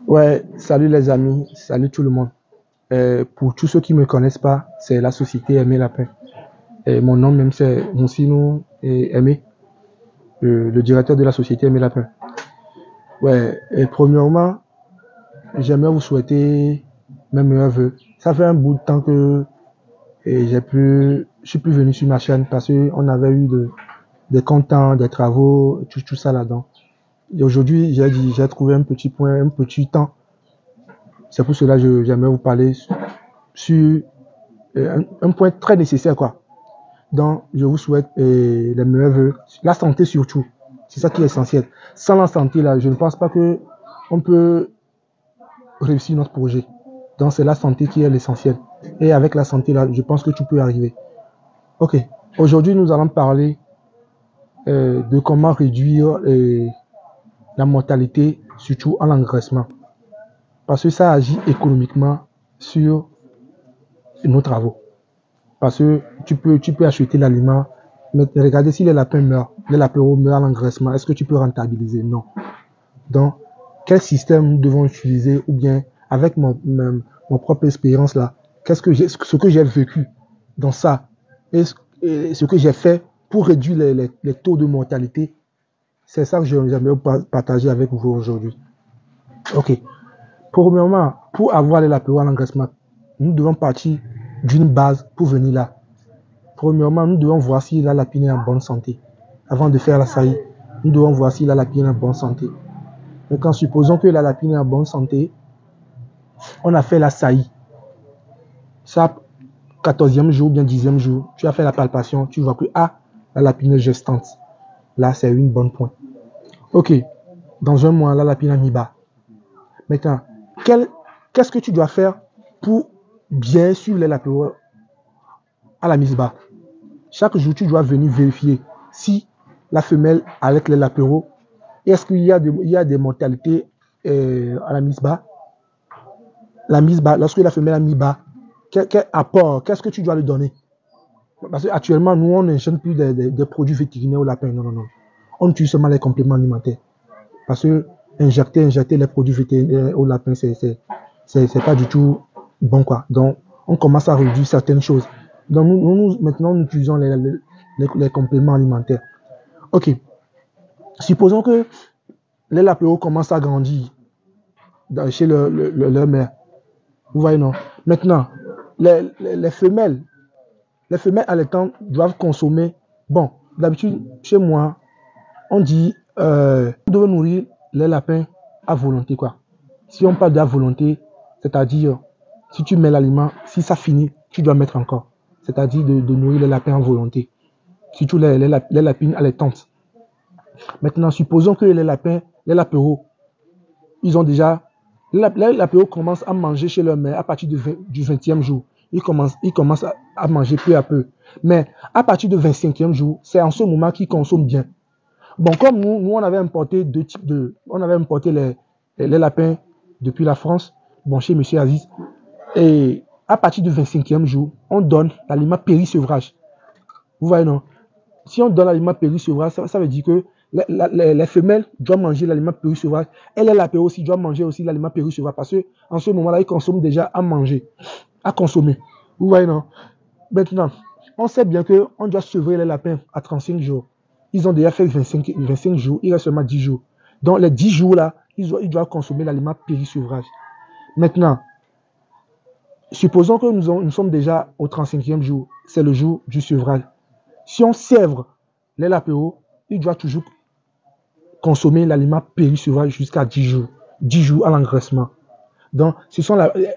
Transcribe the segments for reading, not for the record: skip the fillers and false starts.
Ouais, salut les amis, salut tout le monde. Pour tous ceux qui ne me connaissent pas, c'est la société Aimé Lapin. Et mon nom même c'est Monsino Aimé, le directeur de la société Aimé Lapin. Ouais, et premièrement, j'aimerais vous souhaiter mes meilleurs vœux. Ça fait un bout de temps que je suis plus venu sur ma chaîne parce qu'on avait eu des contents, des travaux, tout ça là-dedans. Et aujourd'hui, j'ai trouvé un petit point, un petit temps. C'est pour cela que j'aimerais vous parler sur un point très nécessaire, quoi. Donc, je vous souhaite les meilleurs vœux. La santé surtout. C'est ça qui est essentiel. Sans la santé, là, je ne pense pas que on peut réussir notre projet. Donc, c'est la santé qui est l'essentiel. Et avec la santé, là, je pense que tu peux arriver. Ok. Aujourd'hui, nous allons parler de comment réduire la mortalité, surtout en engraissement. Parce que ça agit économiquement sur nos travaux. Parce que tu peux acheter l'aliment, mais regardez si les lapins meurent, les lapins meurent à l'engraissement, est-ce que tu peux rentabiliser? Non. Donc, quel système nous devons utiliser ou bien avec mon propre expérience là, ce que j'ai vécu dans ça et ce que j'ai fait pour réduire les taux de mortalité, c'est ça que j'aimerais partager avec vous aujourd'hui. Ok. Premièrement, pour avoir les lapins à l'engraissement, nous devons partir d'une base pour venir là. Premièrement, nous devons voir si la lapine est en bonne santé. Avant de faire la saillie, nous devons voir si la lapine est en bonne santé. Donc, en supposant que la lapine est en bonne santé, on a fait la saillie. Ça, 14e jour, bien 10e jour, tu as fait la palpation, tu vois que la lapine est gestante. Là, c'est une bonne point. Ok, dans un mois, la lapine a mis bas. Maintenant, qu'est-ce que tu dois faire pour bien suivre les lapins à la mise bas? Chaque jour, tu dois venir vérifier si la femelle avec les lapéraux, est-ce qu'il y a des mortalités à la mise bas? La mise bas, lorsque la femelle a mis bas, quel apport, qu'est-ce que tu dois lui donner? Parce qu'actuellement, nous, on n'enchaîne plus des produits vétérinaires au lapin. Non, non, non. On utilise seulement les compléments alimentaires. Parce que injecter les produits vétérinaires au lapin, c'est pas du tout bon, quoi. Donc, on commence à réduire certaines choses. Donc, maintenant, nous utilisons les compléments alimentaires. Ok. Supposons que les lapéros commencent à grandir chez leur mère. Vous voyez, non? Maintenant, les femelles allaitantes doivent consommer. Bon, d'habitude, chez moi, on dit on doit nourrir les lapins à volonté, quoi. Si on parle de la volonté, c'est-à-dire, si tu mets l'aliment, si ça finit, tu dois mettre encore. C'est-à-dire de nourrir les lapins à volonté. Surtout les lapines allaitantes. Maintenant, supposons que les lapéros, ils ont déjà. Les lapéros commencent à manger chez leur mère à partir du 20e jour. Ils commencent à manger peu à peu. Mais à partir du 25e jour, c'est en ce moment qu'ils consomment bien. Bon, comme nous on avait importé deux types de. On avait importé les lapins depuis la France, bon, chez M. Aziz. Et à partir du 25e jour, on donne l'aliment péri-sevrage. Vous voyez, non? Si on donne l'aliment péri-sevrage, ça veut dire que les femelles doivent manger l'aliment péri-sevrage et les lapins aussi doivent manger aussi l'aliment péri-sevrage parce qu'en ce moment-là, ils consomment déjà à manger, à consommer. Vous voyez, non? Maintenant, on sait bien qu'on doit sevrer les lapins à 35 jours. Ils ont déjà fait 25 jours, il reste seulement 10 jours. Donc, les 10 jours-là, ils doivent consommer l'aliment péri-sevrage. Maintenant, supposons que nous sommes déjà au 35e jour, c'est le jour du sevrage. Si on sèvre les lapéros, ils doivent toujours consommer l'aliment péri-sevrage jusqu'à 10 jours. 10 jours à l'engraissement. Donc,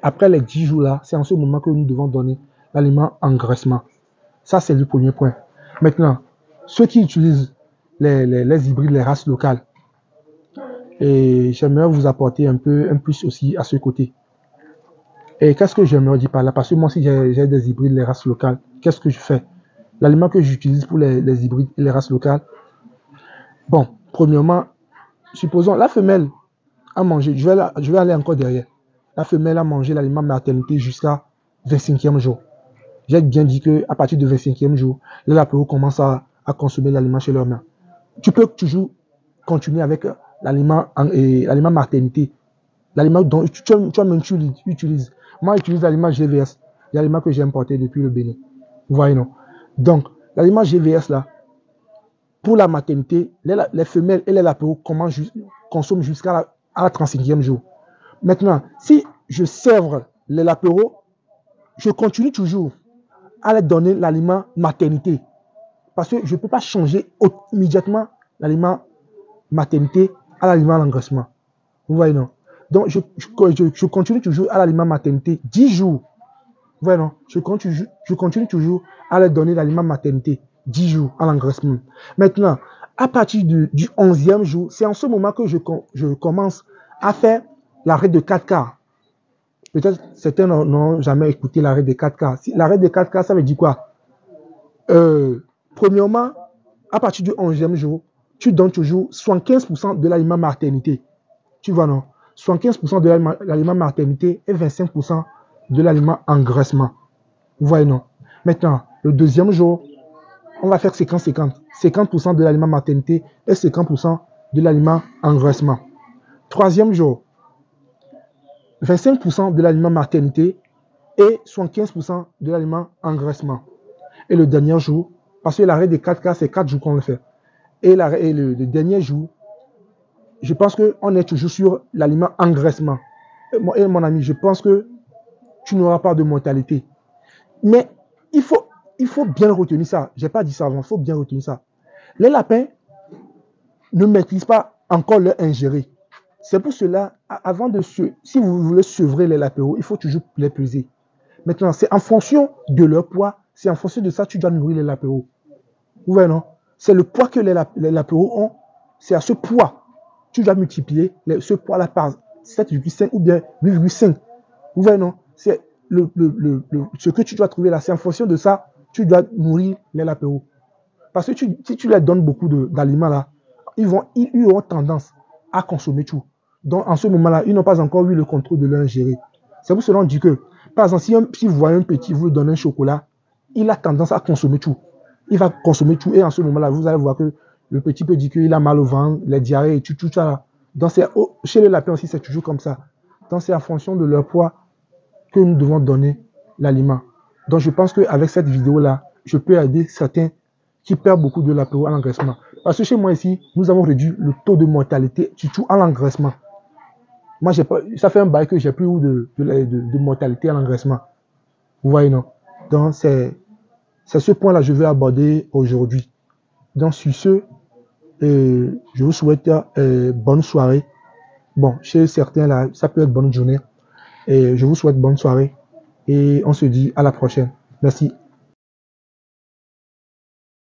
après les 10 jours-là, c'est en ce moment que nous devons donner l'aliment engraissement. Ça, c'est le premier point. Maintenant, ceux qui utilisent les hybrides, les races locales, et j'aimerais vous apporter un plus aussi à ce côté. Et qu'est-ce que j'aimerais dire par là? Parce que moi, si j'ai des hybrides, les races locales, qu'est-ce que je fais? L'aliment que j'utilise pour les hybrides et les races locales, bon, premièrement, supposons la femelle a mangé, je vais aller encore derrière. La femelle a mangé l'aliment maternité jusqu'à 25e jour. J'ai bien dit qu'à partir du 25e jour, les lapéros commencent à consommer l'aliment chez leur mère. Tu peux toujours continuer avec l'aliment maternité l'aliment dont toi-même tu utilises. Moi, j'utilise l'aliment GVS, l'aliment que j'ai importé depuis le Bénin. Vous voyez, non? Donc, l'aliment GVS, là, pour la maternité, les femelles et les lapéros consomment jusqu'à la 35e jour. Maintenant, si je sèvre les lapéros, je continue toujours à leur donner l'aliment maternité. Parce que je ne peux pas changer immédiatement l'aliment maternité à l'aliment d'engraissement. Vous voyez, non? Donc, je continue toujours à l'aliment maternité 10 jours. Vous voyez, non? Je continue toujours à leur donner l'aliment maternité 10 jours à l'engraissement. Maintenant, à partir du 11e jour, c'est en ce moment que je commence à faire l'arrêt de 4 quarts. Peut-être certains n'ont jamais écouté l'arrêt de 4 quarts. L'arrêt de 4 quarts, ça veut dire quoi? Premièrement, à partir du 11e jour, tu donnes toujours 75% de l'aliment maternité. Tu vois, non? 75% de l'aliment maternité et 25% de l'aliment engraissement. Vous voyez, non? Maintenant, le deuxième jour, on va faire 50-50. 50% de l'aliment maternité et 50% de l'aliment engraissement. Troisième jour, 25% de l'aliment maternité et 75% de l'aliment engraissement. Et le dernier jour, parce que l'arrêt des 4 cas, c'est 4 jours qu'on le fait. Et le dernier jour, je pense qu'on est toujours sur l'aliment engraissement. Et mon ami, je pense que tu n'auras pas de mortalité. Mais il faut bien retenir ça. Je n'ai pas dit ça avant, il faut bien retenir ça. Les lapins ne maîtrisent pas encore leur ingéré. C'est pour cela, si vous voulez sevrer les lapéros, il faut toujours les peser. Maintenant, c'est en fonction de leur poids, c'est en fonction de ça que tu dois nourrir les lapéros. Vous voyez, non? C'est le poids que les lapéros ont, c'est à ce poids. Tu dois multiplier ce poids-là par 7,5 ou bien 8,5. Vous voyez, non? C'est ce que tu dois trouver là, c'est en fonction de ça, tu dois nourrir les lapéros. Parce que si tu leur donnes beaucoup d'aliments là, ils auront tendance à consommer tout. Donc, en ce moment-là, ils n'ont pas encore eu le contrôle de leur ingéré. C'est pour cela qu'on dit que, par exemple, si vous voyez un petit, vous lui donnez un chocolat, il a tendance à consommer tout. Il va consommer tout et en ce moment-là, vous allez voir que le petit peut dire qu'il a mal au ventre, les diarrhées et tout ça. Donc, chez les lapins aussi, c'est toujours comme ça. Donc, c'est en fonction de leur poids que nous devons donner l'aliment. Donc, je pense qu'avec cette vidéo-là, je peux aider certains qui perdent beaucoup de lapéros à l'engraissement. Parce que chez moi ici, nous avons réduit le taux de mortalité, surtout à l'engraissement. Moi, ça fait un bail que j'ai plus de mortalité à l'engraissement. Vous voyez, non? Donc, c'est ce point-là que je vais aborder aujourd'hui. Donc, sur ce, je vous souhaite bonne soirée. Bon, chez certains, là, ça peut être bonne journée. Et je vous souhaite bonne soirée. Et on se dit à la prochaine. Merci.